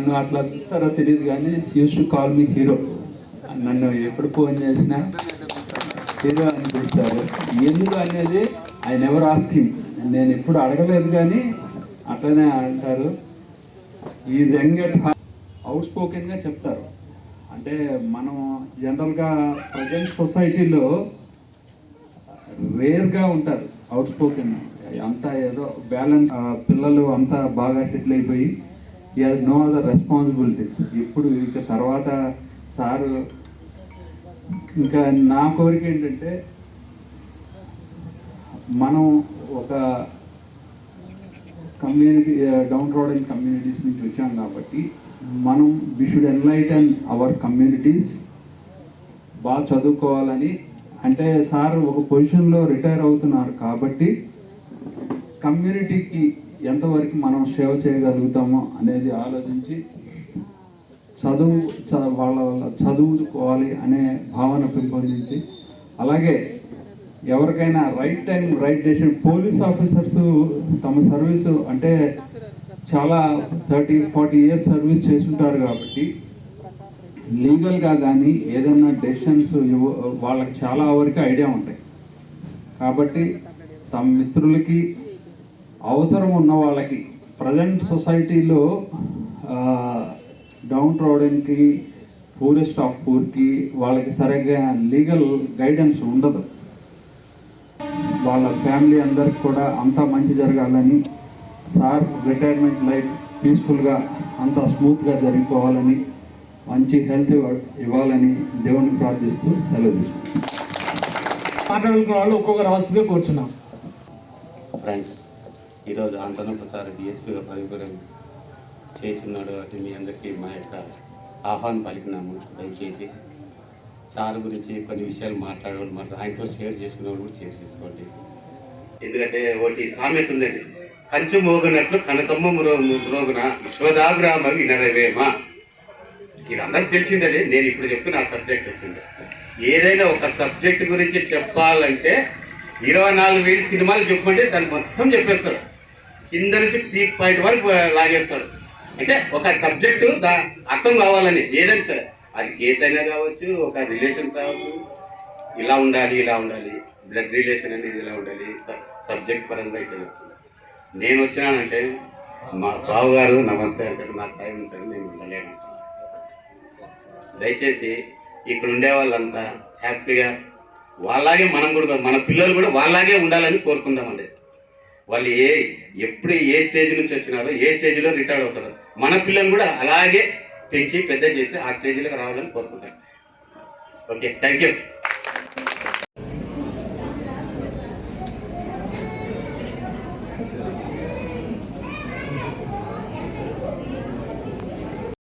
నన్ను అట్లా చూస్తారో తెలియదు కానీ use to call me hero. నన్ను ఎప్పుడు ఫోన్ చేసినా హీరో అని పిలుస్తారు. ఎందుకు అనేది ఐ నెవర్ ఆస్కింగ్, నేను ఎప్పుడు అడగలేదు కానీ అట్లనే అంటారు. ఈజ్ యంగ్ ఎట్ అవుట్ స్పోకెన్గా చెప్తారు. అంటే మనం జనరల్గా ప్రజెంట్ సొసైటీలో రేర్గా ఉంటారు అవుట్ స్పోకెన్. అంతా ఏదో బ్యాలెన్స్, పిల్లలు అంతా బాగా సెటిల్ అయిపోయి ఈ హాజ్ నో అదర్ రెస్పాన్సిబిలిటీస్. ఇప్పుడు ఇక తర్వాత సారు ఇంకా నా కోరిక ఏంటంటే, మనం ఒక కమ్యూనిటీ, డౌన్ రోడ్ కమ్యూనిటీస్ నుంచి వచ్చాం కాబట్టి మనం we should enlighten our communities. బాగా చదువుకోవాలని, అంటే సార్ ఒక పొజిషన్లో రిటైర్ అవుతున్నారు కాబట్టి కమ్యూనిటీకి ఎంతవరకు మనం సేవ చేయగలుగుతామో అనేది ఆలోచించి వాళ్ళ చదువుకోవాలి అనే భావన పెంపొందించి, అలాగే ఎవరికైనా right time right decision. Police officers తమ సర్వీసు అంటే చాలా 30-40 ఇయర్స్ సర్వీస్ చేస్తుంటారు కాబట్టి లీగల్గా కానీ ఏదైనా డెసిషన్స్ వాళ్ళకి చాలా వరకు ఐడియా ఉంటాయి. కాబట్టి తమ మిత్రులకి, అవసరం ఉన్న వాళ్ళకి, ప్రజెంట్ సొసైటీలో డౌన్ రోడ్కి, పూరెస్ట్ ఆఫ్ పూర్కి వాళ్ళకి సరిగ్గా లీగల్ గైడెన్స్ ఉండదు. వాళ్ళ ఫ్యామిలీ అందరికి కూడా అంతా మంచి జరగాలని, సార్ రిటైర్మెంట్ లైఫ్ పీస్ఫుల్గా అంతా స్మూత్గా జరిగిపోవాలని, మంచి హెల్త్ ఇవ్వాలని దేవుని ప్రార్థిస్తూ సెలవు తీసుకుంటాం. మాట్లాడుకున్న వాళ్ళు ఒక్కొక్క రావాల్సిందే కూర్చున్నాం. ఫ్రెండ్స్, ఈరోజు ఆంతనప్ప సార్ డిఎస్పీగా పదవిపరం చేస్తున్నాడు అంటే మీ అందరికీ మా యొక్క ఆహ్వానం పలికినాము. దయచేసి సార్ గురించి కొన్ని విషయాలు మాట్లాడేవాళ్ళు ఆయనతో షేర్ చేసుకునేవాళ్ళు కూడా షేర్ చేసుకోండి. ఎందుకంటే ఒకటి సామెత ఉందండి, కంచు మోగినట్లు కనకమ్మ మ్రోగున విశ్వదాగ్రామ వినరవేమ. ఇది అందరికి తెలిసింది. అదే నేను ఇప్పుడు చెప్తున్న ఆ సబ్జెక్ట్ వచ్చింది. ఏదైనా ఒక సబ్జెక్ట్ గురించి చెప్పాలంటే 24,000 సినిమాలు చెప్పమంటే దాన్ని మొత్తం చెప్పేస్తాడు, కింద నుంచి పీక్ పాయింట్ వరకు లాగేస్తాడు. అంటే ఒక సబ్జెక్టు అర్థం కావాలని, ఏదంటే అది కేసు అయినా కావచ్చు, ఒక రిలేషన్స్ కావచ్చు, ఇలా ఉండాలి ఇలా ఉండాలి, బ్లడ్ రిలేషన్ అనేది ఇలా ఉండాలి, సబ్జెక్ట్ పరంగా ఇట్లా చెప్తుంది. నేను వచ్చినానంటే మా బావగారు నమస్తే అంటే నా టైం ఉంటుంది, నేను ఉండలేను. దయచేసి ఇక్కడ ఉండే వాళ్ళంతా హ్యాపీగా వాళ్ళలాగే మనం కూడా, మన పిల్లలు కూడా వాళ్ళలాగే ఉండాలని కోరుకుందామండి. వాళ్ళు ఎప్పుడు ఏ స్టేజ్ నుంచి వచ్చినారో, ఏ స్టేజ్లో రిటైర్ అవుతారో, మన పిల్లలు కూడా అలాగే పెంచి పెద్ద చేసి ఆ స్టేజ్లోకి రావాలని కోరుకుంటాను. Okay, thank you.